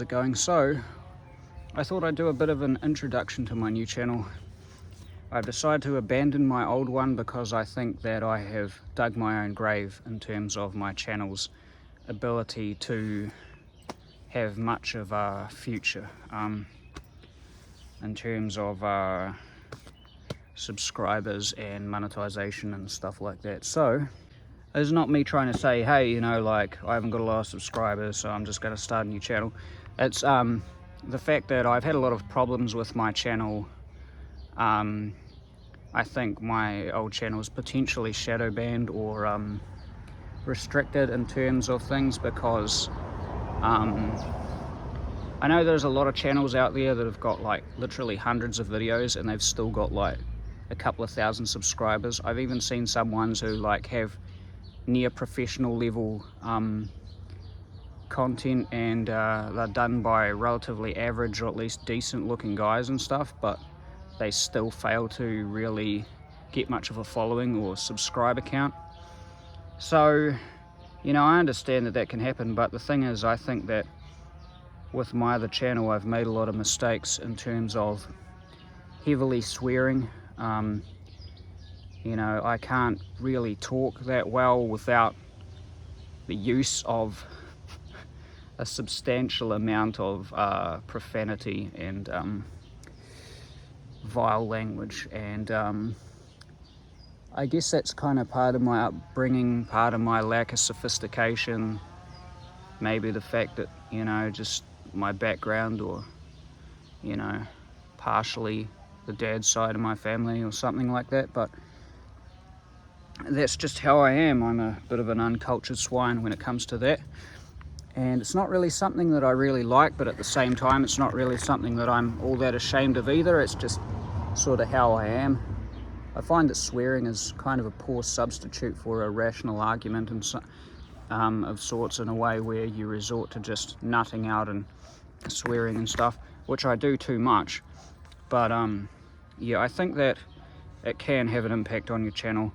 how's it going? So I thought I'd do a bit of an introduction to my new channel. I've decided to abandon my old one because I think that I have dug my own grave in terms of my channel's ability to have much of a future in terms of subscribers and monetization and stuff like that. So it's not me trying to say, hey, you know, like, I haven't got a lot of subscribers, so I'm just going to start a new channel. It's the fact that I've had a lot of problems with my channel. I think my old channel is potentially shadow banned or restricted in terms of things, because I know there's a lot of channels out there that have got like literally hundreds of videos and they've still got like a couple of thousand subscribers. I've even seen some ones who like have near professional level content, and they're done by relatively average or at least decent looking guys and stuff, but they still fail to really get much of a following or subscriber count. So, you know, I understand that that can happen, but the thing is, I think that with my other channel I've made a lot of mistakes in terms of heavily swearing. You know, I can't really talk that well without the use of a substantial amount of profanity and vile language, and I guess that's kind of part of my upbringing, part of my lack of sophistication, maybe the fact that, you know, just my background, or, you know, partially the dad's side of my family or something like that, but that's just how I am. I'm a bit of an uncultured swine when it comes to that, and it's not really something that I really like, but at the same time it's not really something that I'm all that ashamed of either. It's just sort of how I am. I find that swearing is kind of a poor substitute for a rational argument and of sorts, in a way where you resort to just nutting out and swearing and stuff, which I do too much. But yeah, I think that it can have an impact on your channel.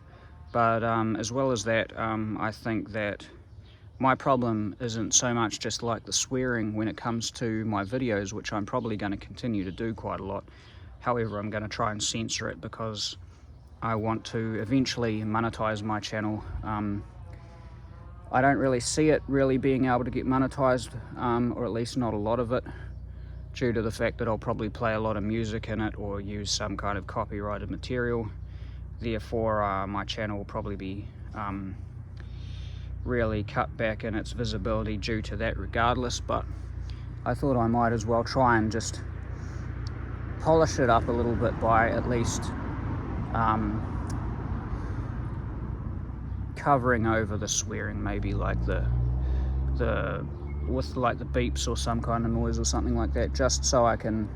But as well as that, I think that my problem isn't so much just like the swearing when it comes to my videos, which I'm probably going to continue to do quite a lot. However, I'm going to try and censor it because I want to eventually monetize my channel. I don't really see it really being able to get monetized, or at least not a lot of it, due to the fact that I'll probably play a lot of music in it or use some kind of copyrighted material. Therefore, my channel will probably be really cut back in its visibility due to that regardless, but I thought I might as well try and just polish it up a little bit by at least covering over the swearing, maybe like with like the beeps or some kind of noise or something like that, just so I can,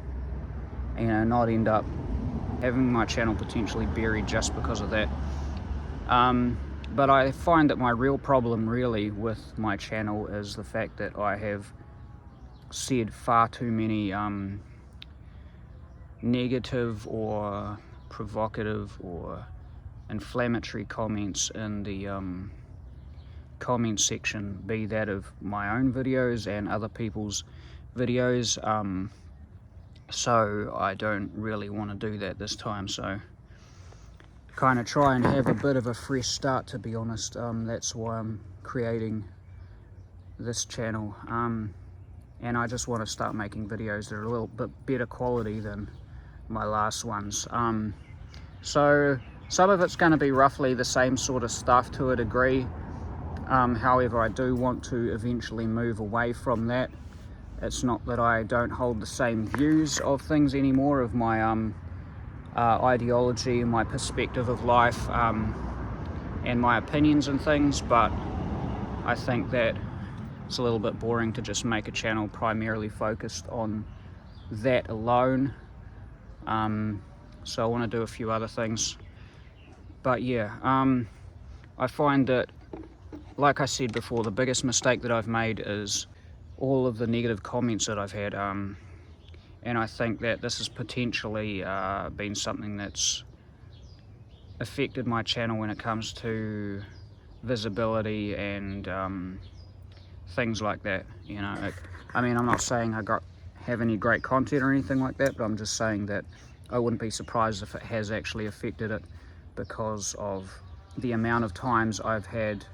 you know, not end up having my channel potentially buried just because of that. But I find that my real problem really with my channel is the fact that I have said far too many negative or provocative or inflammatory comments in the comment section, be that of my own videos and other people's videos. So I don't really want to do that this time, so kind of try and have a bit of a fresh start, to be honest. That's why I'm creating this channel, and I just want to start making videos that are a little bit better quality than my last ones. So some of it's going to be roughly the same sort of stuff to a degree. However, I do want to eventually move away from that. It's not that I don't hold the same views of things anymore, of my ideology and my perspective of life, and my opinions and things, but I think that it's a little bit boring to just make a channel primarily focused on that alone. So I want to do a few other things. But yeah, I find that, like I said before, the biggest mistake that I've made is all of the negative comments that I've had, and I think that this has potentially been something that's affected my channel when it comes to visibility and things like that. You know, I mean, I'm not saying have any great content or anything like that, but I'm just saying that I wouldn't be surprised if it has actually affected it, because of the amount of times I've had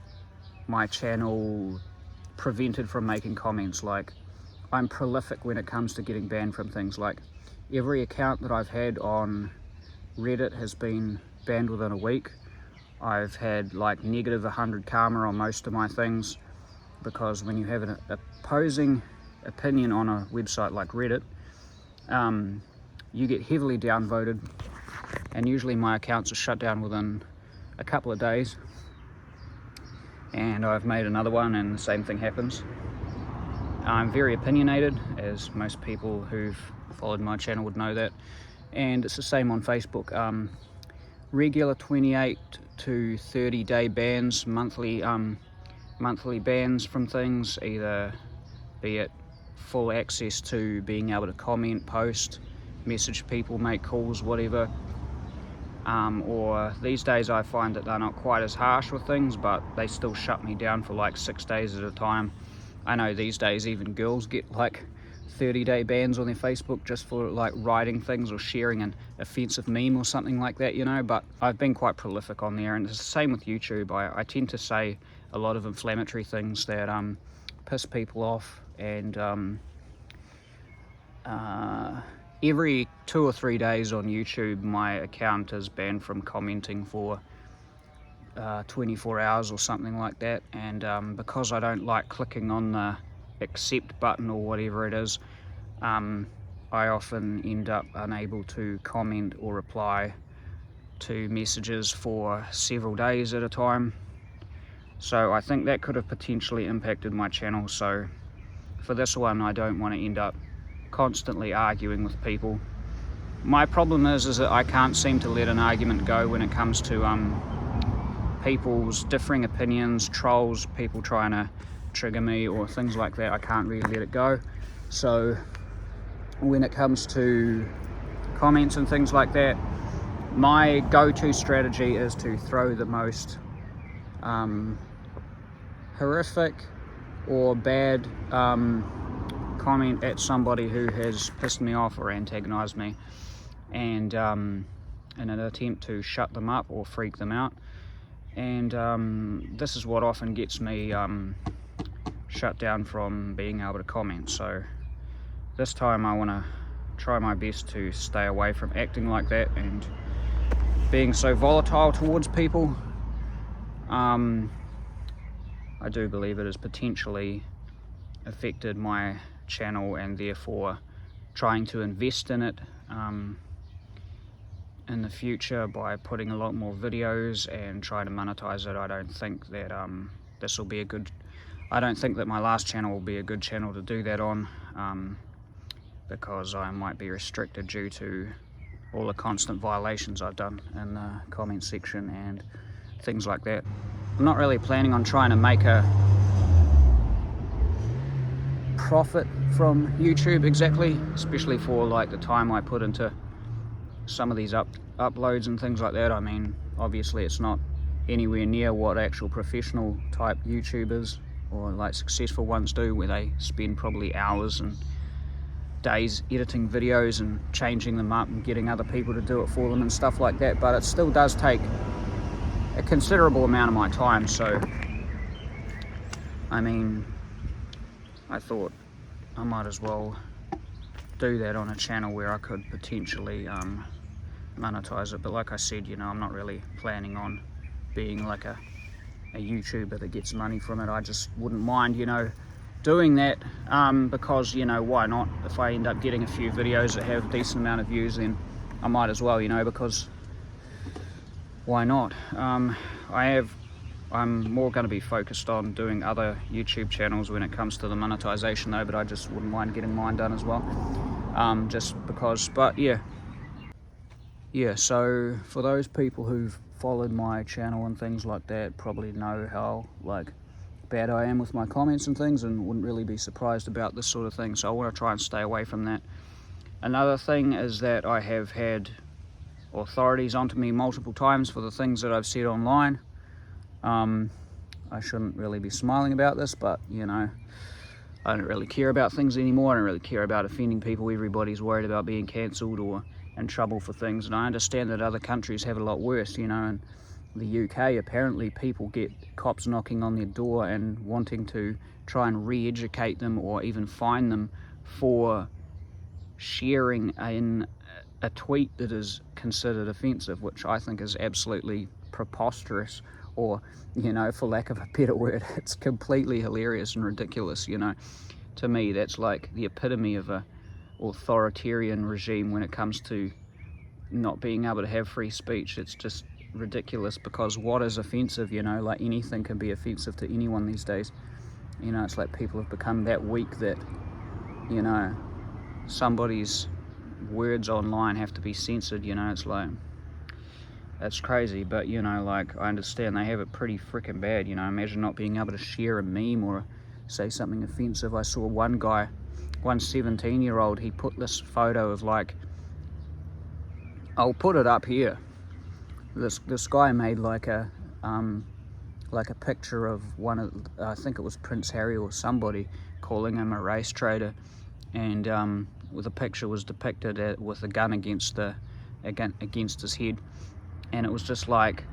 my channel prevented from making comments. Like, I'm prolific when it comes to getting banned from things. Like, every account that I've had on Reddit has been banned within a week. I've had like negative 100 karma on most of my things, because when you have an opposing opinion on a website like Reddit, you get heavily downvoted, and usually my accounts are shut down within a couple of days, and I've made another one and the same thing happens. I'm very opinionated, as most people who've followed my channel would know that, and it's the same on Facebook. Regular 28 to 30 day bans, monthly bans from things, either be it full access to being able to comment, post, message people, make calls, whatever, or these days I find that they're not quite as harsh with things, but they still shut me down for like 6 days at a time. I know these days even girls get like 30-day bans on their Facebook just for like writing things or sharing an offensive meme or something like that, you know. But I've been quite prolific on there, and it's the same with YouTube. I tend to say a lot of inflammatory things that piss people off, and every 2 or 3 days on YouTube my account is banned from commenting for 24 hours or something like that. And because I don't like clicking on the accept button or whatever it is, I often end up unable to comment or reply to messages for several days at a time. So I think that could have potentially impacted my channel. So for this one, I don't want to end up constantly arguing with people. My problem is that I can't seem to let an argument go when it comes to people's differing opinions, trolls, people trying to trigger me or things like that. I can't really let it go. So when it comes to comments and things like that, my go-to strategy is to throw the most horrific or bad comment at somebody who has pissed me off or antagonized me, and in an attempt to shut them up or freak them out. And this is what often gets me shut down from being able to comment. So this time I want to try my best to stay away from acting like that and being so volatile towards people. I do believe it has potentially affected my channel, and therefore trying to invest in it in the future by putting a lot more videos and trying to monetize it. I don't think that this will be a good, I don't think that my last channel will be a good channel to do that on, because I might be restricted due to all the constant violations I've done in the comment section and things like that. I'm not really planning on trying to make a profit from YouTube exactly, especially for like the time I put into some of these uploads and things like that. I mean, obviously it's not anywhere near what actual professional type YouTubers or like successful ones do, where they spend probably hours and days editing videos and changing them up and getting other people to do it for them and stuff like that. But it still does take a considerable amount of my time. So I mean, I thought I might as well do that on a channel where I could potentially monetize it. But like I said, you know, I'm not really planning on being like a YouTuber that gets money from it. I just wouldn't mind, you know, doing that, because, you know, why not? If I end up getting a few videos that have a decent amount of views, then I might as well, you know, because why not? I'm more going to be focused on doing other YouTube channels when it comes to the monetization though, but I just wouldn't mind getting mine done as well, just because. But yeah, so for those people who've followed my channel and things like that, probably know how like bad I am with my comments and things, and wouldn't really be surprised about this sort of thing. So I want to try and stay away from that. Another thing is that I have had authorities onto me multiple times for the things that I've said online. I shouldn't really be smiling about this, but you know, I don't really care about things anymore. I don't really care about offending people. Everybody's worried about being cancelled or in trouble for things, and I understand that other countries have it a lot worse, you know. In the UK, apparently people get cops knocking on their door and wanting to try and re-educate them or even fine them for sharing in a tweet that is considered offensive, which I think is absolutely preposterous, or, you know, for lack of a better word, it's completely hilarious and ridiculous, you know. To me, that's like the epitome of a authoritarian regime when it comes to not being able to have free speech. It's just ridiculous, because what is offensive, you know, like anything can be offensive to anyone these days. You know, it's like people have become that weak that, you know, somebody's words online have to be censored, you know. It's like, that's crazy. But, you know, like, I understand they have it pretty freaking bad, you know. Imagine not being able to share a meme or say something offensive. I saw one guy, one 17-year-old, he put this photo of, like, I'll put it up here. This guy made like a picture of one of, I think it was Prince Harry or somebody, calling him a race traitor, and the picture was depicted with a gun against his head, and it was just like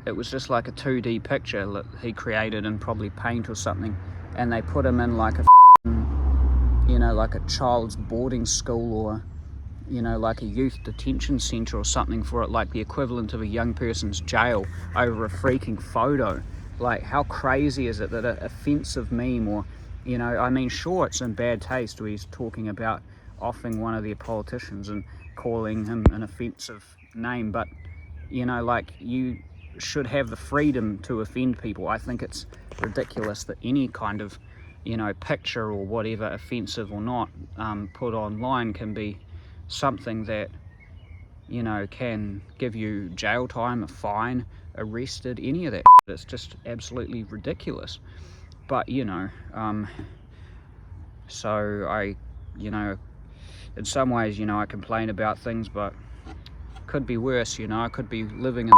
a 2D picture that he created in probably Paint or something, and they put him in like a, you know, like a child's boarding school, or, you know, like a youth detention centre or something, for it, like the equivalent of a young person's jail, over a freaking photo. Like, how crazy is it that an offensive meme, or, you know, I mean, sure, it's in bad taste where he's talking about offing one of their politicians and calling him an offensive name, but, you know, like, you should have the freedom to offend people. I think it's ridiculous that any kind of, you know, picture or whatever, offensive or not, put online can be something that, you know, can give you jail time, a fine, arrested, any of that. It's just absolutely ridiculous. But, you know, so I, you know, in some ways, you know, I complain about things, but could be worse, you know. I could be living in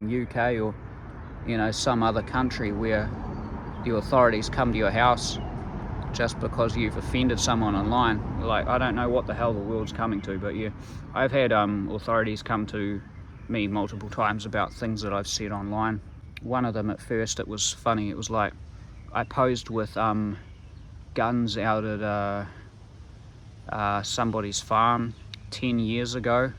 the UK or, you know, some other country where the authorities come to your house just because you've offended someone online. Like, I don't know what the hell the world's coming to, but yeah, I've had authorities come to me multiple times about things that I've said online. One of them, at first, it was funny. It was like, I posed with guns out at somebody's farm 10 years ago,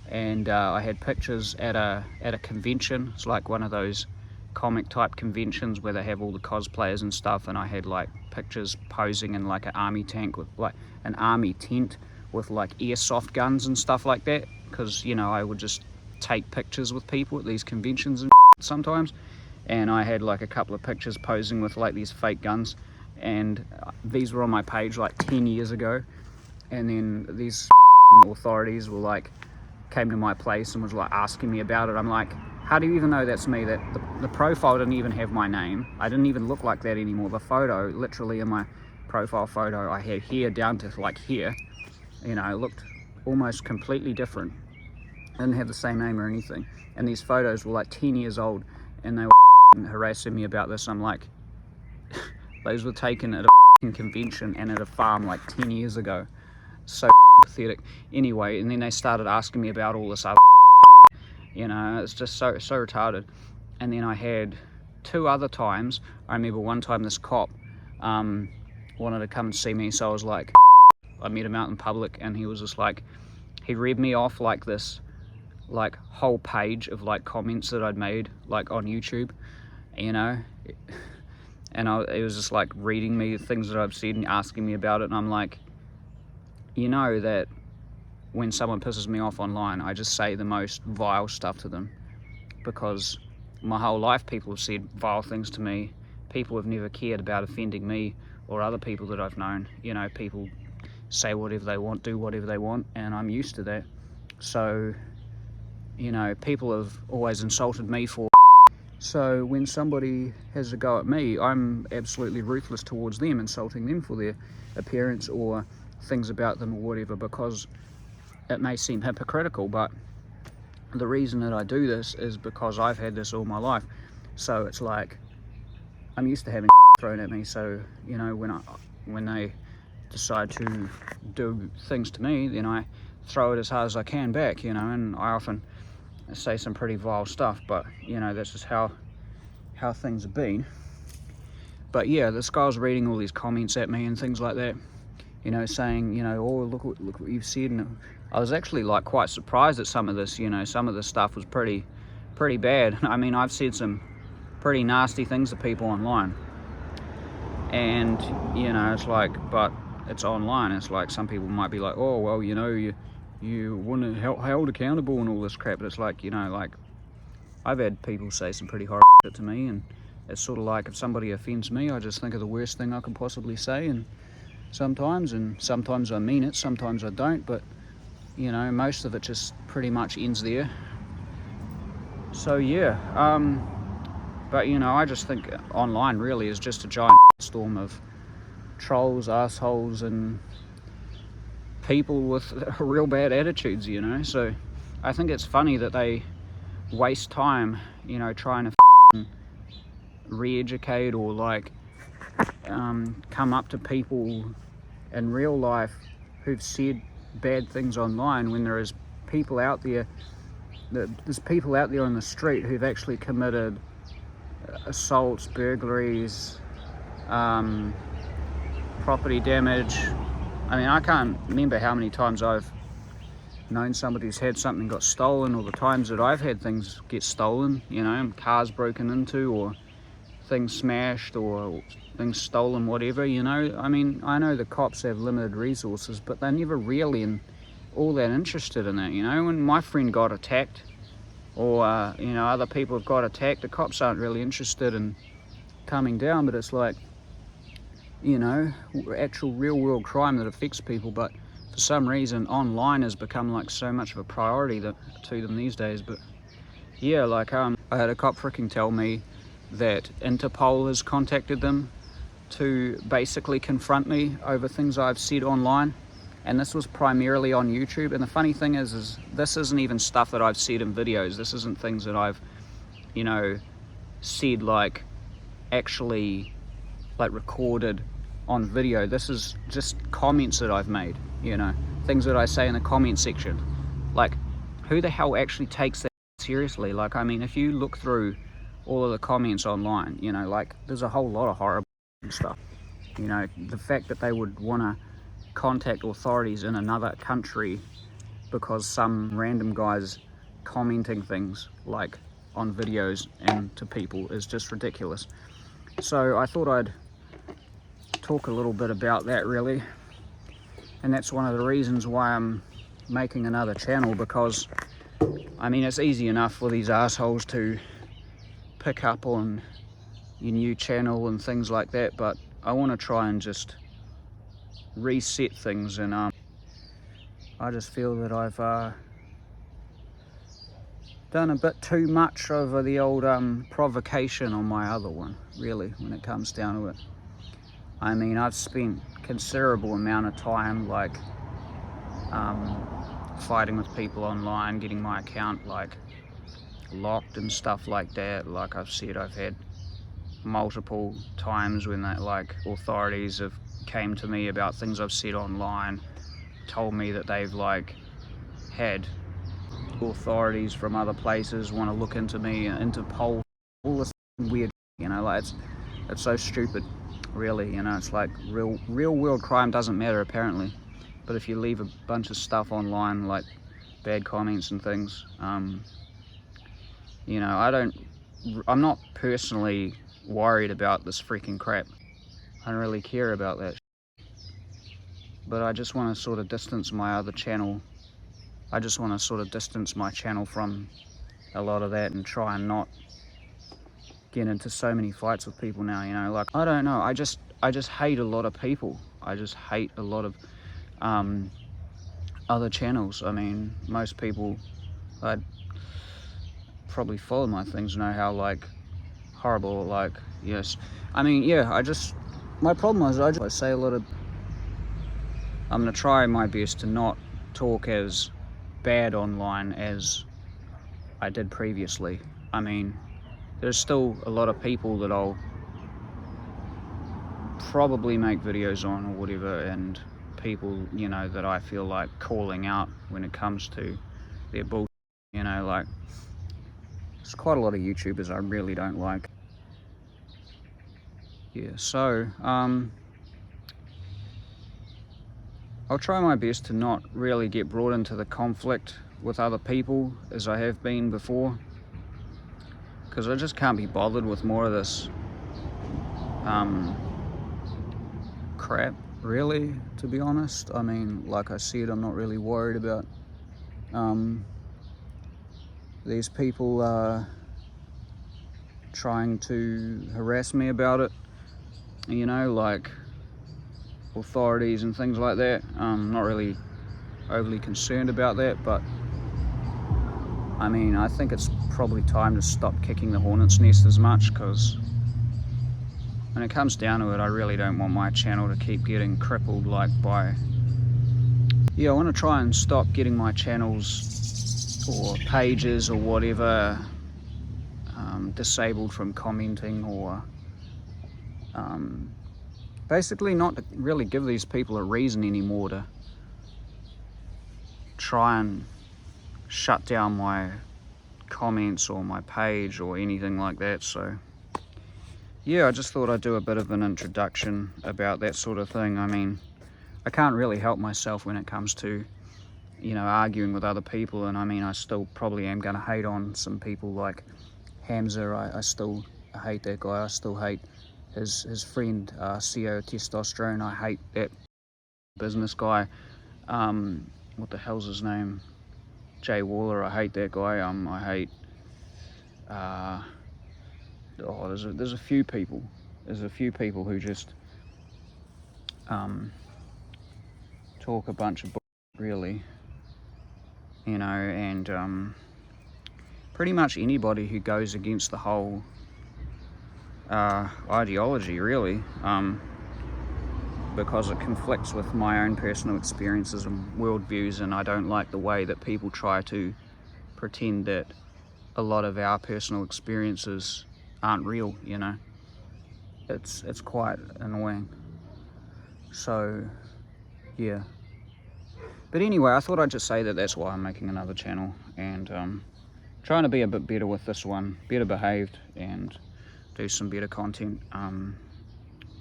and I had pictures at a convention. It's like one of those comic type conventions where they have all the cosplayers and stuff, and I had like pictures posing in like an army tank, with like an army tent with like airsoft guns and stuff like that, because, you know, I would just take pictures with people at these conventions and sometimes, and I had like a couple of pictures posing with like these fake guns, and these were on my page like 10 years ago, and then these authorities were like, came to my place and was like asking me about it. I'm like, how do you even know that's me? That the profile didn't even have my name. I didn't even look like that anymore. The photo, literally in my profile photo, I had hair down to like here. You know, it looked almost completely different. I didn't have the same name or anything. And these photos were like 10 years old, and they were harassing me about this. I'm like, those were taken at a convention and at a farm like 10 years ago. So pathetic. Anyway, and then they started asking me about all this other, you know, it's just so retarded. And then I had 2 other times. I remember one time this cop wanted to come and see me, so I was like, I met him out in public, and he was just like, he read me off like this, like, whole page of like comments that I'd made like on YouTube, you know, and it was just like reading me things that I've said and asking me about it, and I'm like, you know that when someone pisses me off online, I just say the most vile stuff to them, because my whole life people have said vile things to me. People have never cared about offending me or other people that I've known. You know, people say whatever they want, do whatever they want, and I'm used to that. So, you know, people have always insulted me for. So when somebody has a go at me, I'm absolutely ruthless towards them, insulting them for their appearance or things about them or whatever, because it may seem hypocritical, but the reason that I do this is because I've had this all my life. So it's like, I'm used to having thrown at me. So, you know, when when they decide to do things to me, then I throw it as hard as I can back, you know, and I often say some pretty vile stuff, but you know, that's just how things have been. But yeah, this guy was reading all these comments at me and things like that, you know, saying, you know, oh, look what you've said. And I was actually like quite surprised at some of this, you know. Some of this stuff was pretty bad. I mean, I've said some pretty nasty things to people online, and you know, it's like, but it's online. It's like some people might be like, oh well, you know, you want to held accountable and all this crap. But it's like, you know, like I've had people say some pretty horrible shit to me, and it's sort of like if somebody offends me, I just think of the worst thing I can possibly say, and sometimes I mean it, sometimes I don't, but you know, most of it just pretty much ends there. So yeah, but you know, I just think online really is just a giant storm of trolls, assholes, and people with real bad attitudes, you know. So I think it's funny that they waste time, you know, trying to re-educate or like come up to people in real life who've said bad things online, when there is people out there, there's people out there on the street who've actually committed assaults, burglaries, property damage. I mean, I can't remember how many times I've known somebody who's had something got stolen, or the times that I've had things get stolen, you know, cars broken into, or things smashed, or things stolen, whatever, you know. I mean, I know the cops have limited resources, but they're never really all that interested in that, you know. When my friend got attacked, or you know, other people have got attacked, the cops aren't really interested in coming down, but it's like, you know, actual real world crime that affects people. But for some reason online has become like so much of a priority to them these days. But yeah, like I had a cop freaking tell me that Interpol has contacted them to basically confront me over things I've said online, and this was primarily on YouTube. And the funny thing is this isn't even stuff that I've said in videos. This isn't things that I've, you know, said like actually like recorded on video. This is just comments that I've made, you know, things that I say in the comment section. Like, who the hell actually takes that seriously? Like, I mean, if you look through all of the comments online, you know, like there's a whole lot of horrible stuff. You know, the fact that they would want to contact authorities in another country because some random guy's commenting things like on videos and to people is just ridiculous. So I thought I'd talk a little bit about that, really, and that's one of the reasons why I'm making another channel, because I mean, it's easy enough for these assholes to pick up on your new channel and things like that, but I want to try and just reset things. And I just feel that I've done a bit too much over the old provocation on my other one, really, when it comes down to it. I mean, I've spent considerable amount of time like fighting with people online, getting my account like locked and stuff like that. Like I've said, I've had multiple times when that like authorities have came to me about things I've said online, told me that they've like had authorities from other places want to look into me, Interpol, all this weird, you know, like it's so stupid, really, you know. It's like real world crime doesn't matter apparently, but if you leave a bunch of stuff online like bad comments and things, you know, I'm not personally worried about this freaking crap. I don't really care about that, but I just want to sort of distance my other channel. I just want to sort of distance my channel from a lot of that and try and not get into so many fights with people now, you know. Like, I don't know, I just hate a lot of people. I just hate a lot of other channels. I mean, most people I'd probably follow my things know how like horrible, like, yes, I mean, yeah, my problem is I say a lot of, I'm gonna try my best to not talk as bad online as I did previously. I mean, there's still a lot of people that I'll probably make videos on or whatever, and people, you know, that I feel like calling out when it comes to their bullshit, you know, like there's quite a lot of YouTubers I really don't like. Yeah, so I'll try my best to not really get brought into the conflict with other people as I have been before, because I just can't be bothered with more of this crap, really, to be honest. I mean, like I said, I'm not really worried about these people trying to harass me about it, you know, like authorities and things like that. I'm not really overly concerned about that, but I mean, I think it's probably time to stop kicking the hornet's nest as much, because when it comes down to it, I really don't want my channel to keep getting crippled like by... Yeah, I want to try and stop getting my channels or pages or whatever disabled from commenting, or basically not to really give these people a reason anymore to try and shut down my comments or my page or anything like that. So yeah, I just thought I'd do a bit of an introduction about that sort of thing. I mean, I can't really help myself when it comes to, you know, arguing with other people, and I mean, I still probably am going to hate on some people like Hamza. I still hate that guy. I still hate his friend CEO Testosterone. I hate that business guy. What the hell's his name? Jay Waller. I hate that guy. I hate there's a few people. There's a few people who just talk a bunch of bullshit, really, you know, and pretty much anybody who goes against the whole ideology, really, because it conflicts with my own personal experiences and worldviews, and I don't like the way that people try to pretend that a lot of our personal experiences aren't real, you know. It's quite annoying. So yeah, but anyway, I thought I'd just say that that's why I'm making another channel, and trying to be a bit better with this one, better behaved, and do some better content.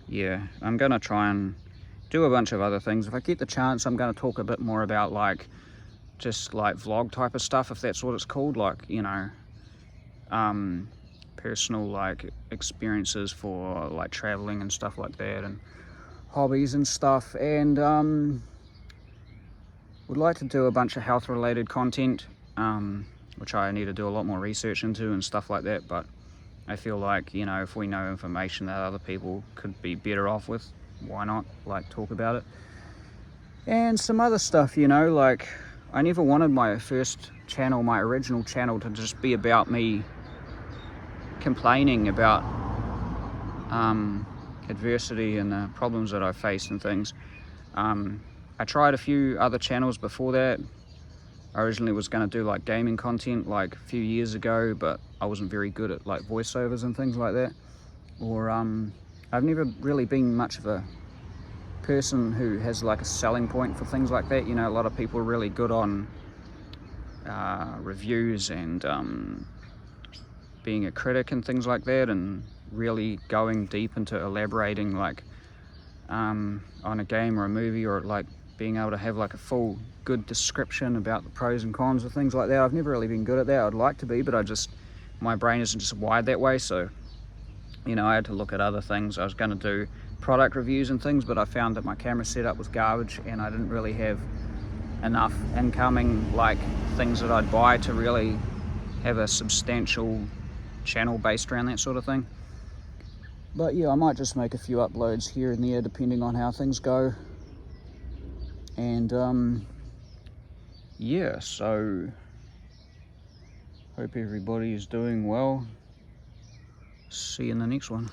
Yeah, I'm gonna try and do a bunch of other things. If I get the chance, I'm gonna talk a bit more about like just like vlog type of stuff, if that's what it's called, like, you know, personal like experiences for like traveling and stuff like that, and hobbies and stuff, and would like to do a bunch of health related content, which I need to do a lot more research into and stuff like that, but I feel like, you know, if we know information that other people could be better off with, why not like talk about it. And some other stuff, you know, like I never wanted my first channel, my original channel, to just be about me complaining about adversity and the problems that I faced and things. I tried a few other channels before that. I originally was going to do like gaming content like a few years ago, but I wasn't very good at like voiceovers and things like that. Or I've never really been much of a person who has like a selling point for things like that. You know, a lot of people are really good on reviews and being a critic and things like that, and really going deep into elaborating like on a game or a movie, or like being able to have like a full good description about the pros and cons of things like that. I've never really been good at that. I'd like to be, but my brain isn't just wired that way. So, you know, I had to look at other things. I was going to do product reviews and things, but I found that my camera setup was garbage, and I didn't really have enough incoming like things that I'd buy to really have a substantial channel based around that sort of thing. But yeah, I might just make a few uploads here and there depending on how things go. And yeah, so hope everybody is doing well. See you in the next one.